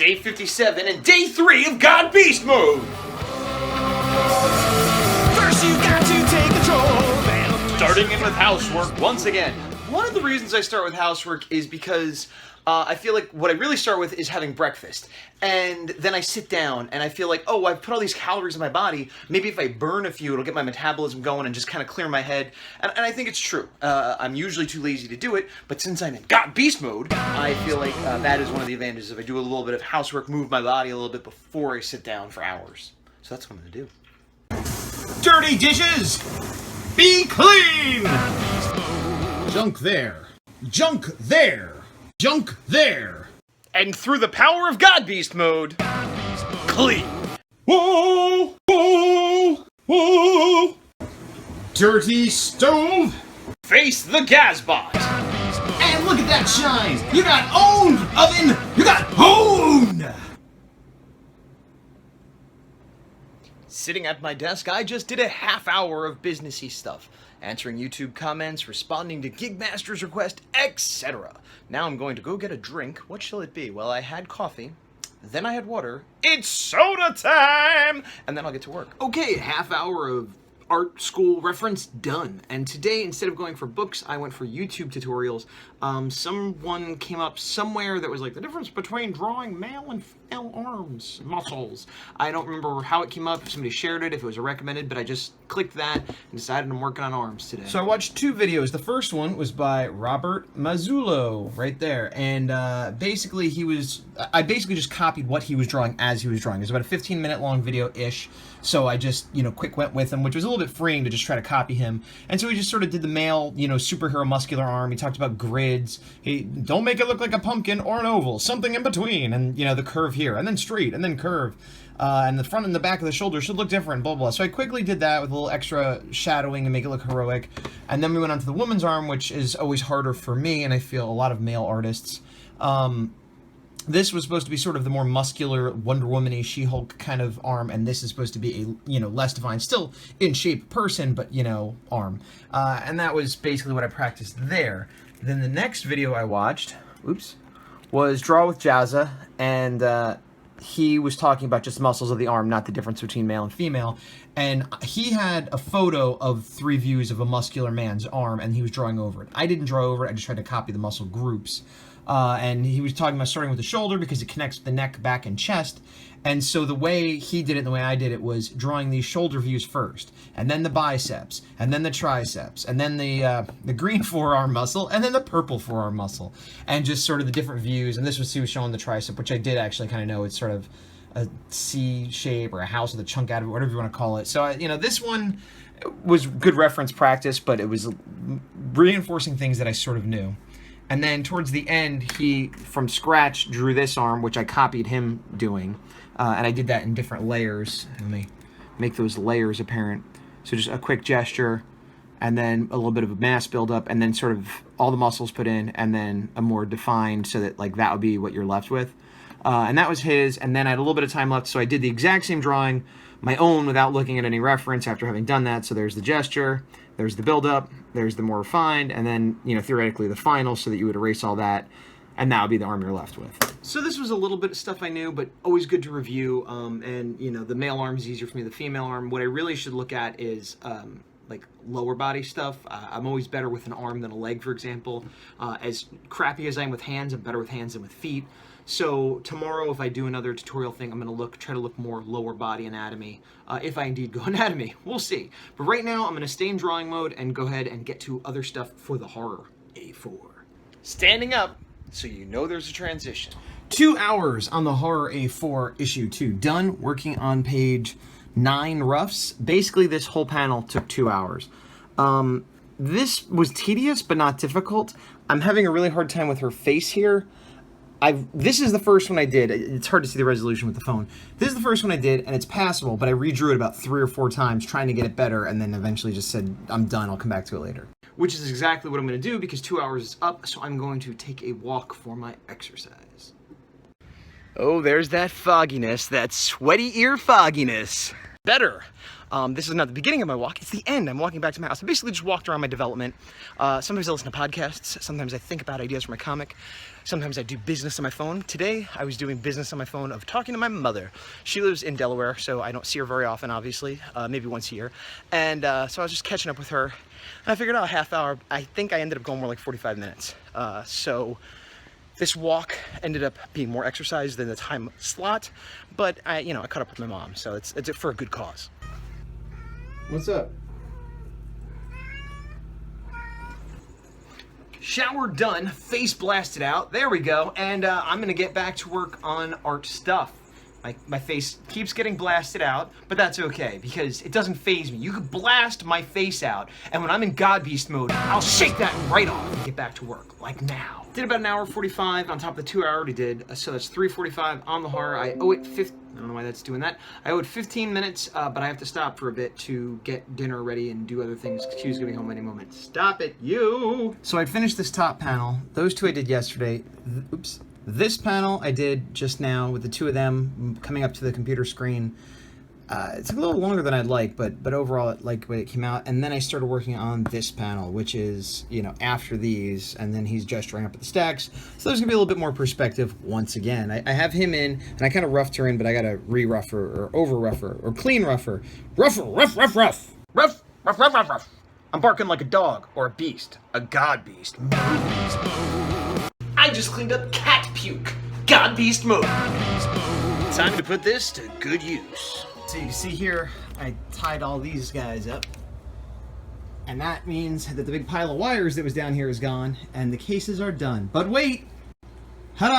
Day 57 and day 3 of God Beast mode! First you got to take control. Starting in with housework once again. One of the reasons I start with housework is because I feel like what I really start with is having breakfast. And then I sit down and I feel like, oh, I've put all these calories in my body. Maybe if I burn a few, it'll get my metabolism going and just kind of clear my head. And I think it's true. I'm usually too lazy to do it, but since I'm in God Beast mode, I feel like that is one of the advantages if I do a little bit of housework, move my body a little bit before I sit down for hours. So that's what I'm going to do. Dirty dishes! Be clean! Junk there. Junk there. Junk there. And through the power of God Beast mode, clean. Whoa! Whoa! Whoa! Dirty stove! Face the Gazbot. And look at that shine! You got owned, oven! You got owned! Sitting at my desk, I just did a half hour of businessy stuff, answering YouTube comments, responding to Gigmaster's request, etc. Now I'm going to go get a drink. What shall it be? Well, I had coffee, then I had water. It's soda time! And then I'll get to work. Okay, half hour of art school reference done. And today, instead of going for books, I went for YouTube tutorials. Someone came up somewhere that was like the difference between drawing male and female arms muscles. I don't remember how it came up, if somebody shared it, if it was a recommended, but I just clicked that and decided I'm working on arms today. So I watched two videos. The first one was by Robert Marzullo, right there. And basically I basically just copied what he was drawing as he was drawing. It was about a 15-minute long video-ish. So I just, quick went with him, which was a little bit freeing to just try to copy him. And so he just sort of did the male, superhero muscular arm. He talked about grids. He, don't make it look like a pumpkin or an oval, something in between. And, the curve here, and then straight, and then curve. And the front and the back of the shoulder should look different, blah, blah. So I quickly did that with a little extra shadowing and make it look heroic. And then we went on to the woman's arm, which is always harder for me, and I feel a lot of male artists. This was supposed to be sort of the more muscular Wonder Woman-y She-Hulk kind of arm, and this is supposed to be a, less defined, still in shape person, but, arm. And that was basically what I practiced there. Then the next video I watched, was Draw with Jazza, and he was talking about just muscles of the arm, not the difference between male and female. And he had a photo of 3 views of a muscular man's arm, and he was drawing over it. I didn't draw over it, I just tried to copy the muscle groups. And he was talking about starting with the shoulder because it connects with the neck, back, and chest. And so the way he did it and the way I did it was drawing these shoulder views first, and then the biceps, and then the triceps, and then the green forearm muscle, and then the purple forearm muscle, and just sort of the different views. And this was he was showing the tricep, which I did actually kind of know it's sort of a C shape or a house with a chunk out of it, whatever you want to call it. So this one was good reference practice, but it was reinforcing things that I sort of knew. And then towards the end, he, from scratch, drew this arm, which I copied him doing. And I did that in different layers. Let me make those layers apparent. So just a quick gesture, and then a little bit of a mass buildup, and then sort of all the muscles put in, and then a more defined, so that that would be what you're left with. And that was his, and then I had a little bit of time left, so I did the exact same drawing, my own, without looking at any reference after having done that. So there's the gesture, there's the build-up, there's the more refined, and then, theoretically the final, so that you would erase all that, and that would be the arm you're left with. So this was a little bit of stuff I knew, but always good to review, and, the male arm is easier for me, the female arm. What I really should look at is, lower body stuff. I'm always better with an arm than a leg, for example. As crappy as I am with hands, I'm better with hands than with feet. So tomorrow, if I do another tutorial thing, I'm going to try to look more lower body anatomy, if I indeed go anatomy. We'll see. But right now, I'm going to stay in drawing mode and go ahead and get to other stuff for the horror A4. Standing up, so you know there's a transition. 2 hours on the horror A4 issue 2. Done working on page 9 roughs. Basically, this whole panel took 2 hours. This was tedious, but not difficult. I'm having a really hard time with her face here. This is the first one I did. It's hard to see the resolution with the phone. This is the first one I did, and it's passable, but I redrew it about 3 or 4 times trying to get it better, and then eventually just said, I'm done, I'll come back to it later. Which is exactly what I'm going to do, because 2 hours is up, so I'm going to take a walk for my exercise. Oh, there's that fogginess, that sweaty ear fogginess. better. This is not the beginning of my walk, it's the end. I'm walking back to my house. I basically just walked around my development. Sometimes I listen to podcasts, sometimes I think about ideas for my comic, sometimes I do business on my phone. Today, I was doing business on my phone of talking to my mother. She lives in Delaware, so I don't see her very often, obviously, maybe once a year. And so I was just catching up with her, and I figured out a half hour. I think I ended up going more like 45 minutes. So this walk ended up being more exercise than the time slot, but I caught up with my mom, so it's for a good cause. What's up? Shower done, face blasted out, there we go, and I'm gonna get back to work on art stuff. My face keeps getting blasted out, but that's okay, because it doesn't faze me. You could blast my face out, and when I'm in God Beast mode, I'll shake that right off and get back to work, like now. Did about an hour 45 on top of the 2 I already did, so that's 3:45 on the horror. I owe it I don't know why that's doing that. I owe it 15 minutes, but I have to stop for a bit to get dinner ready and do other things. Q's gonna be home any moment. Stop it, you! So I'd finished this top panel. Those two I did yesterday. Oops. This panel I did just now with the two of them coming up to the computer screen. It's a little longer than I'd like, but overall I like the way it came out. And then I started working on this panel, which is, after these, and then he's gesturing up at the stacks. So there's gonna be a little bit more perspective once again. I have him in, and I kind of roughed her in, but I gotta re-rough her, or over-rough her, or clean rough her. Rough. I'm barking like a dog, or a beast. A God Beast. I just cleaned up cat puke. God Beast mode. Time to put this to good use. So you see here, I tied all these guys up. And that means that the big pile of wires that was down here is gone, and the cases are done. But wait! Ta-da!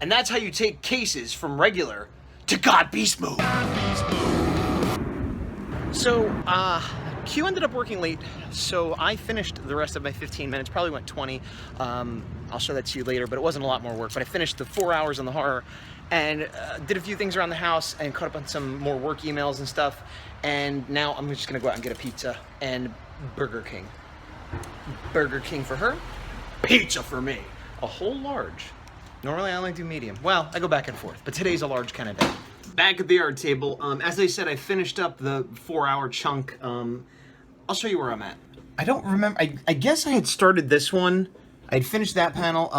And that's how you take cases from regular to God Beast mode. So, Q ended up working late, so I finished the rest of my 15 minutes, probably went 20. I'll show that to you later, but it wasn't a lot more work. But I finished the 4 hours on the horror and did a few things around the house and caught up on some more work emails and stuff. And now I'm just gonna go out and get a pizza and Burger King. Burger King for her, pizza for me. A whole large. Normally I only do medium. Well, I go back and forth, but today's a large kind of day. Back at the art table, as I said, I finished up the 4-hour chunk. I'll show you where I'm at. I don't remember. I guess I had started this one. I had finished that panel.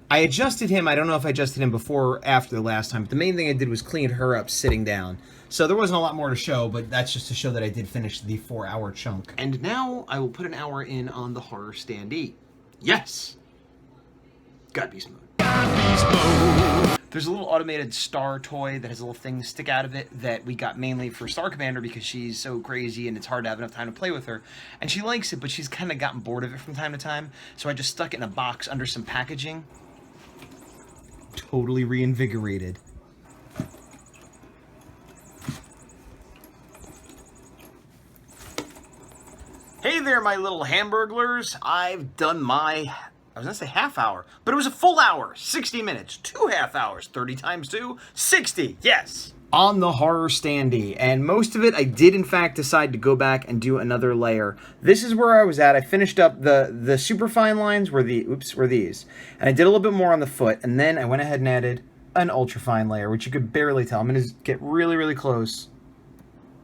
I adjusted him. I don't know if I adjusted him before or after the last time, but the main thing I did was clean her up sitting down. So there wasn't a lot more to show, but that's just to show that I did finish the 4-hour chunk. And now I will put an hour in on the horror standee. Yes! God Beast mode. There's a little automated star toy that has a little thing stick out of it that we got mainly for Star Commander because she's so crazy and it's hard to have enough time to play with her. And she likes it, but she's kind of gotten bored of it from time to time. So I just stuck it in a box under some packaging. Totally reinvigorated. Hey there, my little hamburglers. I've done my... I was gonna say half hour, but it was a full hour, 60 minutes, 2 half hours, 30 times 2, 60, yes! On the horror standee, and most of it I did in fact decide to go back and do another layer. This is where I was at. I finished up the super fine lines were these. And I did a little bit more on the foot, and then I went ahead and added an ultra fine layer, which you could barely tell. I'm gonna get really, really close.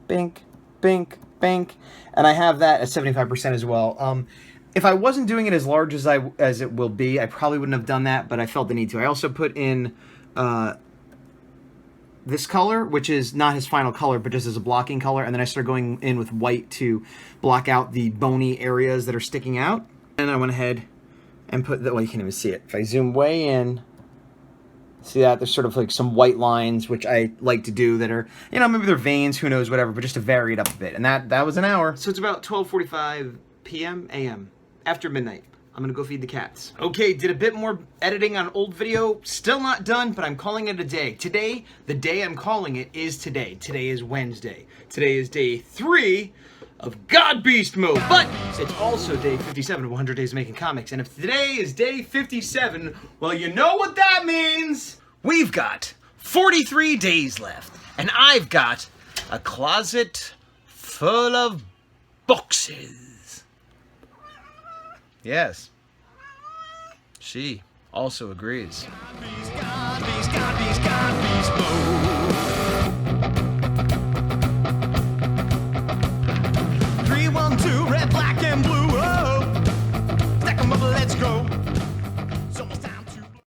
Bink, bink, bink. And I have that at 75% as well. If I wasn't doing it as large as it will be, I probably wouldn't have done that, but I felt the need to. I also put in this color, which is not his final color, but just as a blocking color, and then I started going in with white to block out the bony areas that are sticking out. And I went ahead and put well, you can't even see it. If I zoom way in, see that? There's sort of like some white lines, which I like to do that are, maybe they're veins, who knows, whatever, but just to vary it up a bit. And that was an hour. So it's about 12:45 p.m. a.m. after midnight. I'm gonna go feed the cats. Okay, did a bit more editing on old video. Still not done, but I'm calling it a day. Today, the day I'm calling it is today. Today is Wednesday. Today is day 3 of God Beast mode, but it's also day 57 of 100 Days of Making Comics. And if today is day 57, well, you know what that means. We've got 43 days left, and I've got a closet full of boxes. Yes. She also agrees. God beast, God beast, God beast, God beast mode.